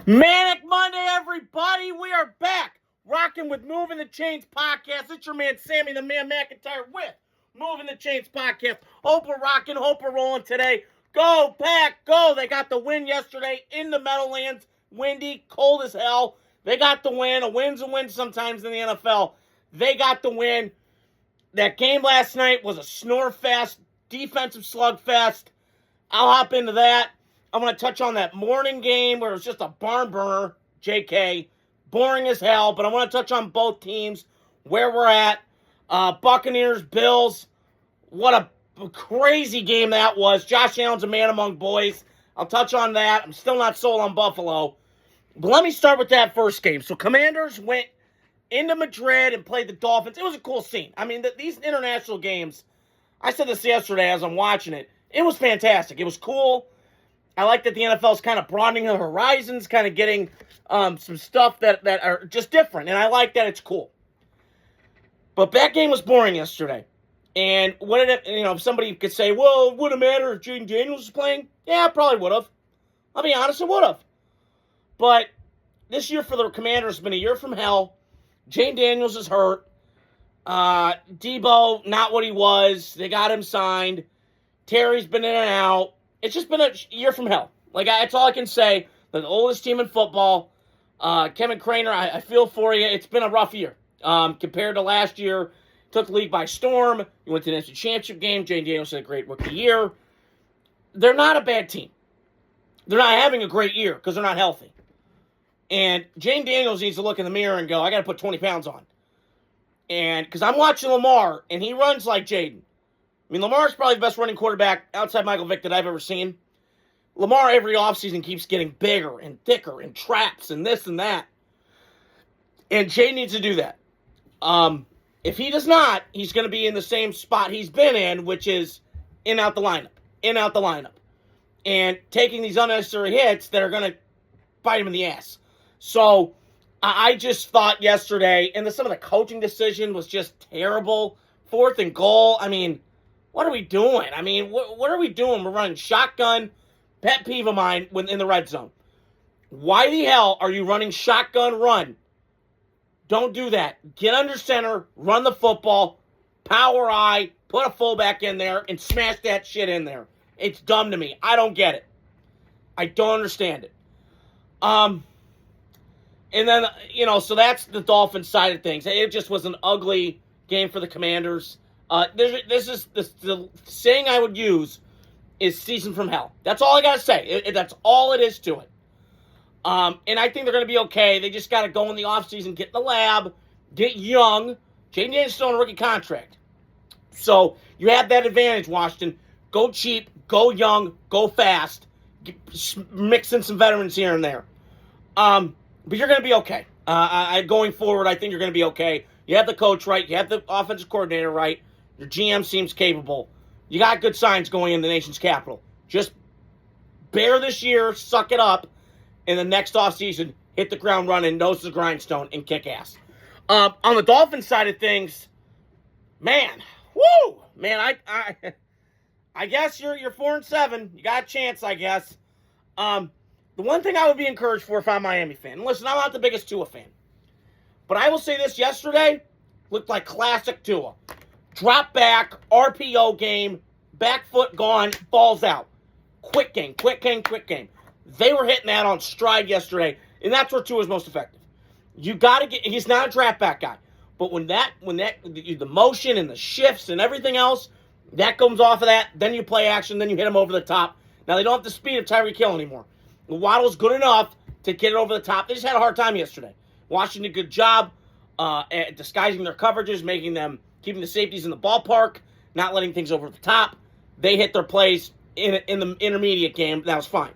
Manic Monday, everybody. We are back. Rocking with Moving the Chains podcast. It's your man, Sammy the Man McIntyre with Moving the Chains podcast. Hope we're rocking, hope we're rolling today. Go, Pack, go. They got the win yesterday in the Meadowlands. Windy, cold as hell. They got the win. A win's a win sometimes in the NFL. They got the win. That game last night was a snore fest, defensive slugfest. I'll hop into that. I'm going to touch on that morning game where it was just a barn burner, JK. Boring as hell, but I want to touch on both teams, where we're at. Buccaneers, Bills. What a crazy game that was. Josh Allen's a man among boys. I'll touch on that. I'm still not sold on Buffalo. But let me start with that first game. So Commanders went into Madrid and played the Dolphins. It was a cool scene. I mean, these international games, I said this yesterday as I'm watching it, it was fantastic. It was cool. I like that the NFL is kind of broadening the horizons, kind of getting some stuff that are just different, and I like that it's cool. But that game was boring yesterday. And what did it, if somebody could say, well, it wouldn't matter if Jaden Daniels was playing, yeah, it probably would have. I'll be honest, it would have. But this year for the Commanders has been a year from hell. Jaden Daniels is hurt. Debo, not what he was. They got him signed. Terry's been in and out. It's just been a year from hell. That's all I can say. The oldest team in football. Kevin Craner, I feel for you. It's been a rough year. Compared to last year, took the league by storm. You went to the national championship game. Jaden Daniels had a great rookie year. They're not a bad team. They're not having a great year because they're not healthy. And Jaden Daniels needs to look in the mirror and go, I got to put 20 pounds on. And because I'm watching Lamar, and he runs like Jaden. I mean, Lamar's probably the best running quarterback outside Michael Vick that I've ever seen. Lamar every offseason keeps getting bigger and thicker and traps and this and that. And Jay needs to do that. If he does not, he's going to be in the same spot he's been in, which is in, out the lineup. And taking these unnecessary hits that are going to bite him in the ass. So, I just thought yesterday, and some of the coaching decision was just terrible. 4th and goal, I mean, what are we doing? I mean, what are we doing? We're running shotgun. Pet peeve of mine in the red zone. Why the hell are you running shotgun run? Don't do that. Get under center, run the football, power I, put a fullback in there, and smash that shit in there. It's dumb to me. I don't get it. I don't understand it. And then, so that's the Dolphins side of things. It just was an ugly game for the Commanders. The saying I would use is season from hell. That's all I got to say. That's all it is to it. And I think they're going to be okay. They just got to go in the offseason, get in the lab, get young. Jaden Daniels is still on a rookie contract. So you have that advantage, Washington. Go cheap, go young, go fast. Mix in some veterans here and there. But you're going to be okay. Going forward, I think you're going to be okay. You have the coach right. You have the offensive coordinator right. Your GM seems capable. You got good signs going in the nation's capital. Just bear this year, suck it up, and the next offseason, hit the ground running, nose to the grindstone, and kick ass. On the Dolphins side of things, man, I guess you're 4-7. You got a chance, I guess. The one thing I would be encouraged for if I'm a Miami fan, and listen, I'm not the biggest Tua fan, but I will say this: yesterday looked like classic Tua. Drop back, RPO game, back foot gone, balls out. Quick game. They were hitting that on stride yesterday, and that's where Tua is most effective. You got to get, he's not a draft back guy, but when the motion and the shifts and everything else, that comes off of that, then you play action, then you hit him over the top. Now, they don't have the speed of Tyreek Hill anymore. Waddle's good enough to get it over the top. They just had a hard time yesterday. Washington did a good job at disguising their coverages, keeping the safeties in the ballpark, not letting things over the top. They hit their plays in the intermediate game. That was fine.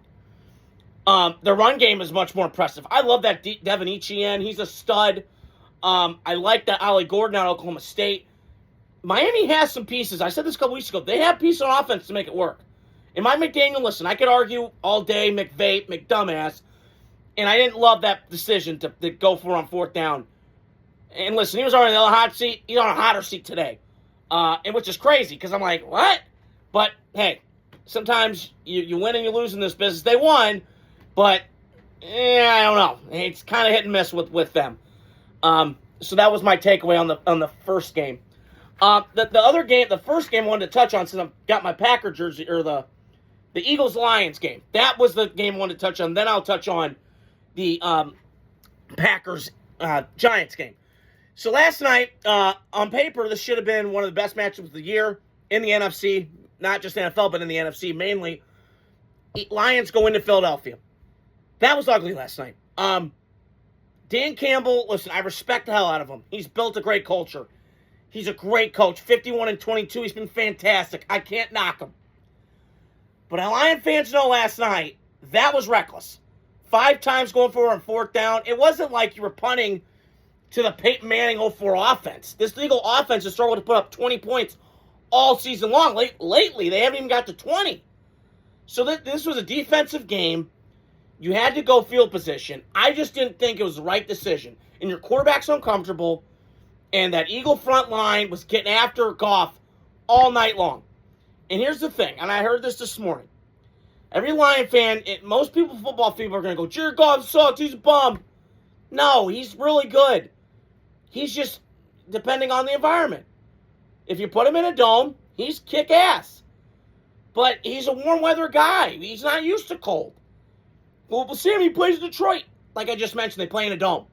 Their run game is much more impressive. I love that Devin Etienne. He's a stud. I like that Ollie Gordon out of Oklahoma State. Miami has some pieces. I said this a couple weeks ago. They have pieces on offense to make it work. And Mike McDaniel, listen, I could argue all day, McVape, McDumbass, and I didn't love that decision to go for on 4th down. And listen, he was already in the hot seat. He's on a hotter seat today. And which is crazy because I'm like, what? But, hey, sometimes you win and you lose in this business. They won, but I don't know. It's kind of hit and miss with them. So that was my takeaway on the first game. The other game, the first game I wanted to touch on since I've got my Packer jersey, or the Eagles-Lions game. That was the game I wanted to touch on. Then I'll touch on the Packers-Giants game. So last night, on paper, this should have been one of the best matchups of the year in the NFC. Not just NFL, but in the NFC mainly. Lions go into Philadelphia. That was ugly last night. Dan Campbell, listen, I respect the hell out of him. He's built a great culture. He's a great coach. 51-22, he's been fantastic. I can't knock him. But Lion fans know last night, that was reckless. 5 times going for it on 4th down. It wasn't like you were punting to the Peyton Manning 04 offense. This Eagle offense has struggled to put up 20 points all season long. Lately, they haven't even got to 20. So this was a defensive game. You had to go field position. I just didn't think it was the right decision. And your quarterback's uncomfortable, and that Eagle front line was getting after Goff all night long. And here's the thing, and I heard this morning. Every Lion fan, most football people are going to go, Jared Goff sucks, he's a bum. No, he's really good. He's just depending on the environment. If you put him in a dome, he's kick-ass. But he's a warm weather guy. He's not used to cold. Well, Sam, he plays Detroit. Like I just mentioned, they play in a dome.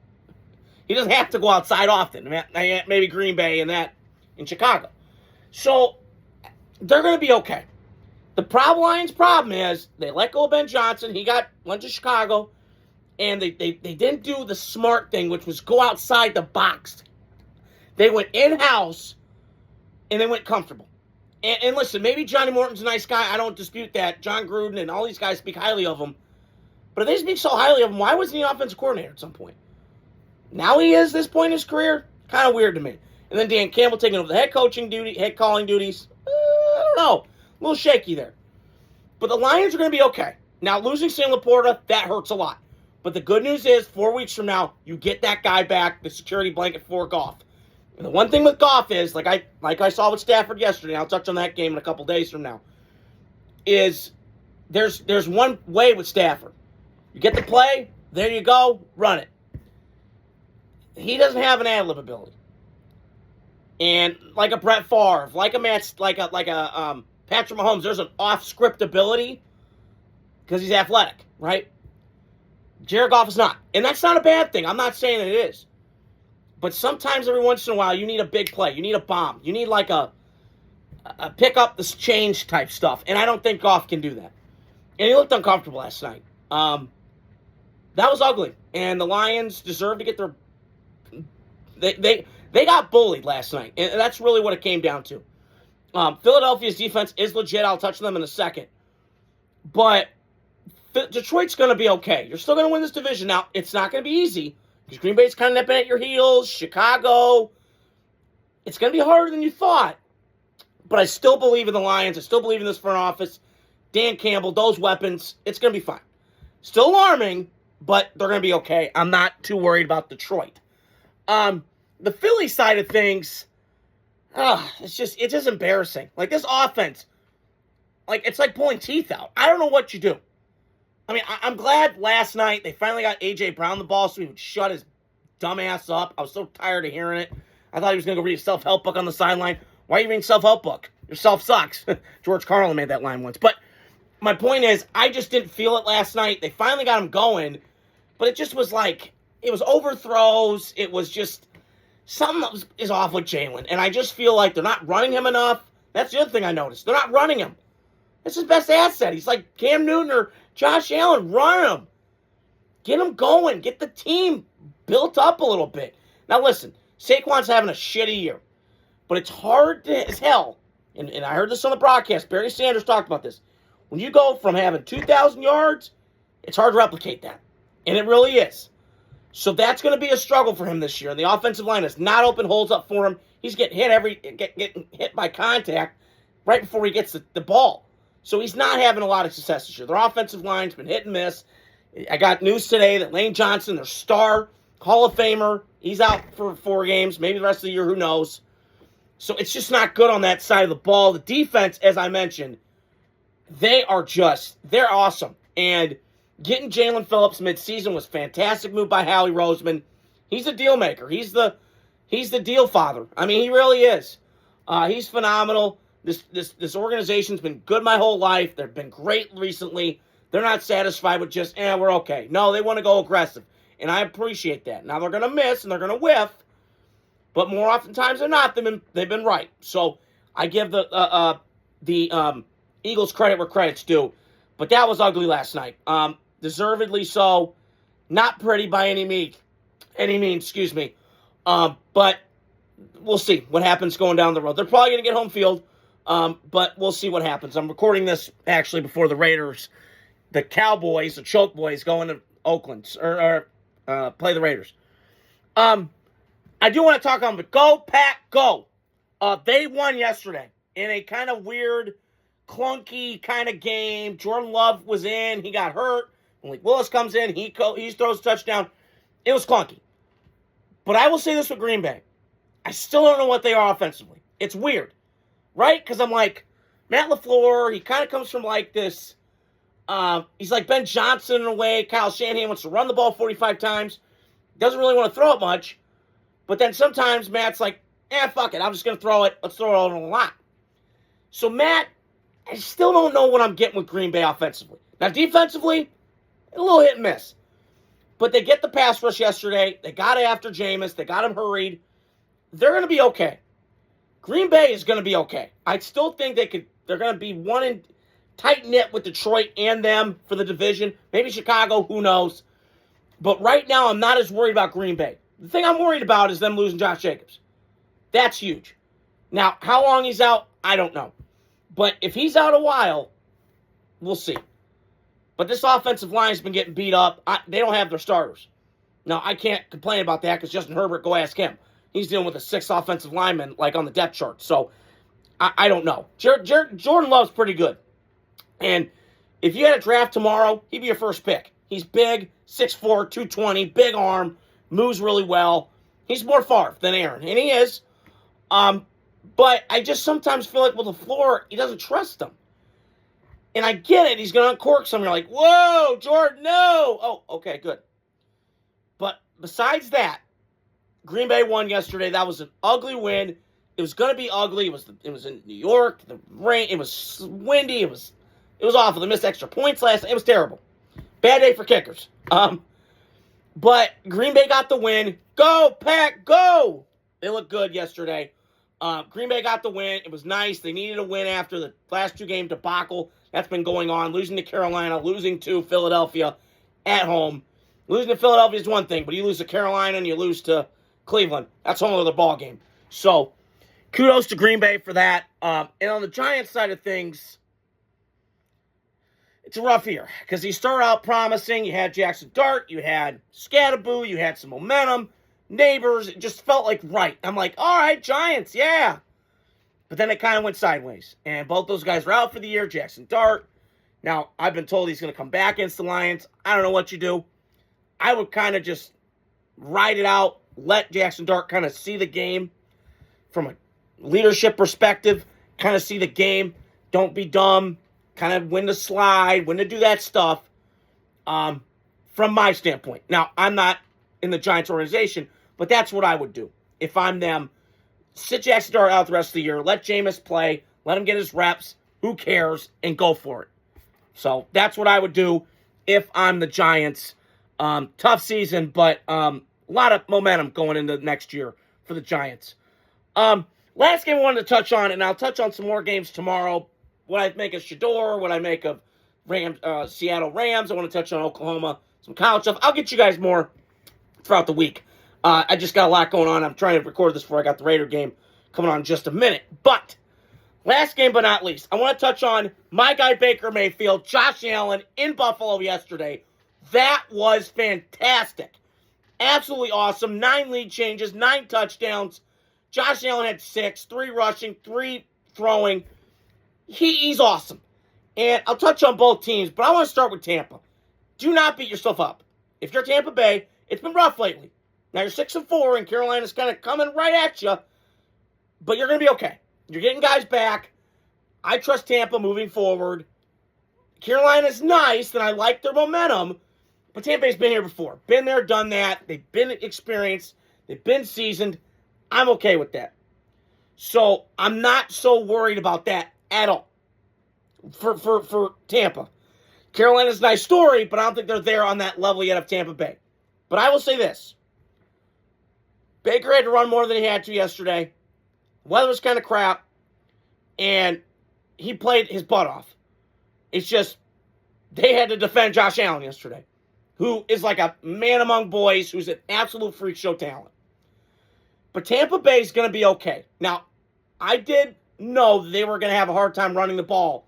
He doesn't have to go outside often. Maybe Green Bay and that in Chicago. So they're going to be okay. The Lions' problem is they let go of Ben Johnson. He went to Chicago, and they didn't do the smart thing, which was go outside the box. They went in-house, and they went comfortable. And listen, maybe Johnny Morton's a nice guy. I don't dispute that. John Gruden and all these guys speak highly of him. But if they speak so highly of him, why wasn't he an offensive coordinator at some point? Now he is this point in his career? Kind of weird to me. And then Dan Campbell taking over the head calling duties. I don't know. A little shaky there. But the Lions are going to be okay. Now, losing Sam Laporta, that hurts a lot. But the good news is, 4 weeks from now, you get that guy back, the security blanket for Goff. And the one thing with Goff is, like I saw with Stafford yesterday, I'll touch on that game in a couple days from now, is there's one way with Stafford. You get the play, there you go, run it. He doesn't have an ad-lib ability. And like a Brett Favre, like a Patrick Mahomes, there's an off-script ability because he's athletic, right? Jared Goff is not. And that's not a bad thing. I'm not saying that it is. But sometimes, every once in a while, you need a big play. You need a bomb. You need like a pick up this change type stuff. And I don't think Goff can do that. And he looked uncomfortable last night. That was ugly. And the Lions deserve to get their... They got bullied last night. And that's really what it came down to. Philadelphia's defense is legit. I'll touch on them in a second. But Detroit's going to be okay. You're still going to win this division. Now, it's not going to be easy. Because Green Bay's kind of nipping at your heels. Chicago. It's going to be harder than you thought. But I still believe in the Lions. I still believe in this front office. Dan Campbell, those weapons. It's going to be fine. Still alarming, but they're going to be okay. I'm not too worried about Detroit. The Philly side of things, it's just embarrassing. Like, this offense, it's like pulling teeth out. I don't know what you do. I mean, I'm glad last night they finally got A.J. Brown the ball so he would shut his dumb ass up. I was so tired of hearing it. I thought he was going to go read a self-help book on the sideline. Why are you reading self-help book? Yourself sucks. George Carlin made that line once. But my point is, I just didn't feel it last night. They finally got him going, but it just was like, it was overthrows. It was just, something is off with Jalen. And I just feel like they're not running him enough. That's the other thing I noticed. They're not running him. That's his best asset. He's like Cam Newton or Josh Allen. Run him. Get him going. Get the team built up a little bit. Now listen, Saquon's having a shitty year. But it's hard as hell. And I heard this on the broadcast. Barry Sanders talked about this. When you go from having 2,000 yards, it's hard to replicate that. And it really is. So that's going to be a struggle for him this year. And the offensive line has not opened holes up for him. He's getting hit by contact right before he gets the ball. So he's not having a lot of success this year. Their offensive line's been hit and miss. I got news today that Lane Johnson, their star Hall of Famer, he's out for 4 games, maybe the rest of the year, who knows. So it's just not good on that side of the ball. The defense, as I mentioned, they're awesome. And Getting Jalen Phillips midseason was a fantastic move by Howie Roseman. He's a deal maker. He's the deal father. I mean, he really is. He's phenomenal. This organization's been good my whole life. They've been great recently. They're not satisfied with just, we're okay. No, they want to go aggressive, and I appreciate that. Now they're going to miss and they're going to whiff, but more oftentimes than not, they've been right. So I give the Eagles credit where credit's due, but that was ugly last night. Deservedly so. Not pretty by any means. Excuse me. But we'll see what happens going down the road. They're probably going to get home field, but we'll see what happens. I'm recording this actually before the Cowboys, the Choke Boys, go into Oakland or play the Raiders. I do want to talk on, but go Pack, go. They won yesterday in a kind of weird, clunky kind of game. Jordan Love was in. He got hurt. Malik Willis comes in. He throws a touchdown. It was clunky. But I will say this with Green Bay. I still don't know what they are offensively. It's weird, right? Because I'm like, Matt LaFleur, he kind of comes from like this, he's like Ben Johnson in a way. Kyle Shanahan wants to run the ball 45 times. Doesn't really want to throw it much. But then sometimes Matt's like, fuck it. I'm just going to throw it. Let's throw it over the line. So Matt, I still don't know what I'm getting with Green Bay offensively. Now defensively, a little hit and miss. But they get the pass rush yesterday. They got after Jameis. They got him hurried. They're going to be okay. Green Bay is going to be okay. I still think they're going to be one in tight-knit with Detroit and them for the division. Maybe Chicago, who knows. But right now, I'm not as worried about Green Bay. The thing I'm worried about is them losing Josh Jacobs. That's huge. Now, how long he's out, I don't know. But if he's out a while, we'll see. But this offensive line has been getting beat up. They don't have their starters. Now, I can't complain about that because Justin Herbert, go ask him. He's dealing with a 6 offensive lineman, like on the depth chart. So, I don't know. Jordan Love's pretty good. And if you had a draft tomorrow, he'd be your first pick. He's big, 6'4", 220, big arm, moves really well. He's more Favre than Aaron, and he is. But I just sometimes feel like with LaFleur, he doesn't trust him. And I get it. He's going to uncork some. You're like, whoa, Jordan, no. Oh, okay, good. But besides that, Green Bay won yesterday. That was an ugly win. It was going to be ugly. It was in New York. The rain. It was windy. It was awful. They missed extra points last night. It was terrible. Bad day for kickers. But Green Bay got the win. Go, Pack, go! They looked good yesterday. Green Bay got the win. It was nice. They needed a win after the last 2-game debacle that's been going on. Losing to Carolina, losing to Philadelphia at home. Losing to Philadelphia is one thing, but you lose to Carolina and you lose to Cleveland. That's a whole other ball game. So, kudos to Green Bay for that. And on the Giants side of things, it's a rough year because you start out promising. You had Jackson Dart, you had Scatterboo, you had some momentum, Neighbors. It just felt like right. I'm like, all right, Giants, yeah. But then it kind of went sideways, and both those guys were out for the year. Jackson Dart. Now I've been told he's going to come back against the Lions. I don't know what you do. I would kind of just ride it out, let Jackson Dart kind of see the game from a leadership perspective. Kind of see the game. Don't be dumb. Kind of when to slide, when to do that stuff, from my standpoint. Now, I'm not in the Giants organization, but that's what I would do. If I'm them, sit Jackson Dart out the rest of the year, let Jameis play, let him get his reps, who cares, and go for it. So that's what I would do if I'm the Giants. Tough season, but a lot of momentum going into next year for the Giants. Last game I wanted to touch on, and I'll touch on some more games tomorrow. What I make of Shador, what I make of Seattle Rams. I want to touch on Oklahoma, some college stuff. I'll get you guys more throughout the week. I just got a lot going on. I'm trying to record this before I got the Raider game coming on in just a minute. But last game but not least, I want to touch on my guy Baker Mayfield, Josh Allen in Buffalo yesterday. That was fantastic. Absolutely awesome. 9 lead changes, 9 touchdowns. Josh Allen had 6, 3 rushing, 3 throwing. He's awesome. And I'll touch on both teams, but I want to start with Tampa. Do not beat yourself up. If you're Tampa Bay, it's been rough lately. Now you're 6-4, and Carolina's kind of coming right at you, but you're going to be okay. You're getting guys back. I trust Tampa moving forward. Carolina's nice, and I like their momentum, but Tampa Bay's been here before. Been there, done that. They've been experienced. They've been seasoned. I'm okay with that. So I'm not so worried about that at all for Tampa. Carolina's a nice story, but I don't think they're there on that level yet of Tampa Bay. But I will say this. Baker had to run more than he had to yesterday. Weather was kind of crap, and he played his butt off. It's just they had to defend Josh Allen yesterday, who is like a man among boys, who's an absolute freak show talent. But Tampa Bay is going to be okay. Now, I did know they were going to have a hard time running the ball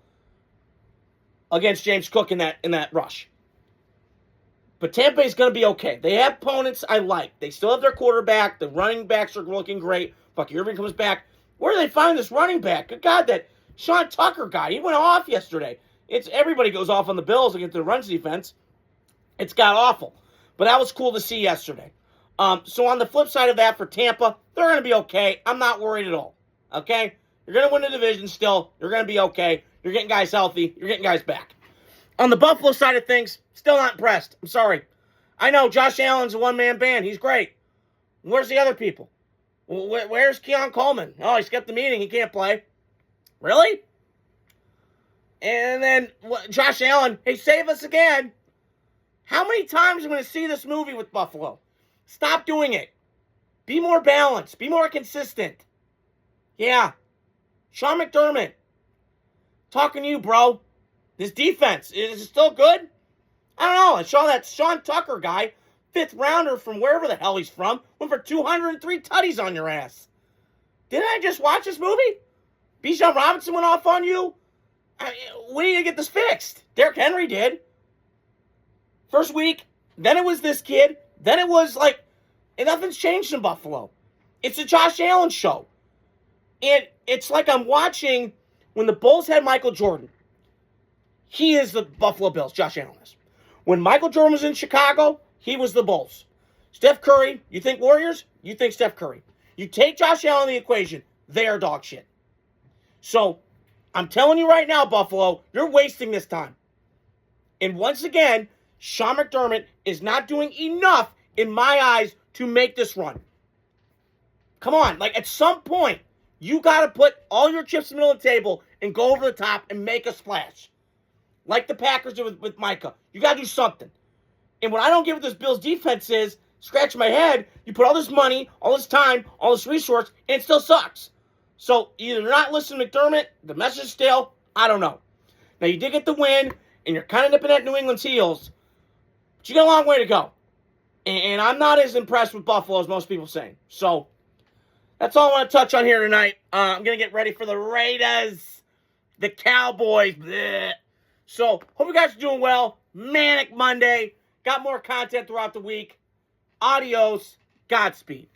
against James Cook in that rush. But Tampa Bay is going to be okay. They have opponents I like. They still have their quarterback. The running backs are looking great. Bucky Irving comes back. Where do they find this running back? Good God, that Sean Tucker guy. He went off yesterday. Everybody goes off on the Bills against the runs defense. It's got awful. But that was cool to see yesterday. So on the flip side of that for Tampa, they're going to be okay. I'm not worried at all. Okay? You're going to win the division still. You're going to be okay. You're getting guys healthy. You're getting guys back. On the Buffalo side of things, still not impressed. I'm sorry. I know Josh Allen's a one-man band. He's great. Where's the other people? Where's Keon Coleman? Oh, he skipped the meeting. He can't play. Really? And then Josh Allen, hey, save us again. How many times am I going to see this movie with Buffalo? Stop doing it. Be more balanced. Be more consistent. Yeah. Sean McDermott. Talking to you, bro. This defense, is it still good? I don't know. I saw that Sean Tucker guy, 5th rounder from wherever the hell he's from, went for 203 tutties on your ass. Didn't I just watch this movie? Bijan Robinson went off on you? We need to get this fixed. Derrick Henry did. First week, then it was this kid, then it was like, and nothing's changed in Buffalo. It's a Josh Allen show. And it's like I'm watching when the Bulls had Michael Jordan. He is the Buffalo Bills, Josh Allen is. When Michael Jordan was in Chicago, he was the Bulls. Steph Curry, you think Warriors? You think Steph Curry. You take Josh Allen in the equation, they are dog shit. So, I'm telling you right now, Buffalo, you're wasting this time. And once again, Sean McDermott is not doing enough, in my eyes, to make this run. Come on, like at some point, you got to put all your chips in the middle of the table and go over the top and make a splash. Like the Packers did with Micah. You got to do something. And what I don't get with this Bills defense is, scratch my head, you put all this money, all this time, all this resource, and it still sucks. So either you're not listening to McDermott, the message is stale, I don't know. Now you did get the win, and you're kind of nipping at New England's heels, but you got a long way to go. And I'm not as impressed with Buffalo as most people saying. So that's all I want to touch on here tonight. I'm going to get ready for the Raiders, the Cowboys. Bleh. So, hope you guys are doing well. Manic Monday. Got more content throughout the week. Adios. Godspeed.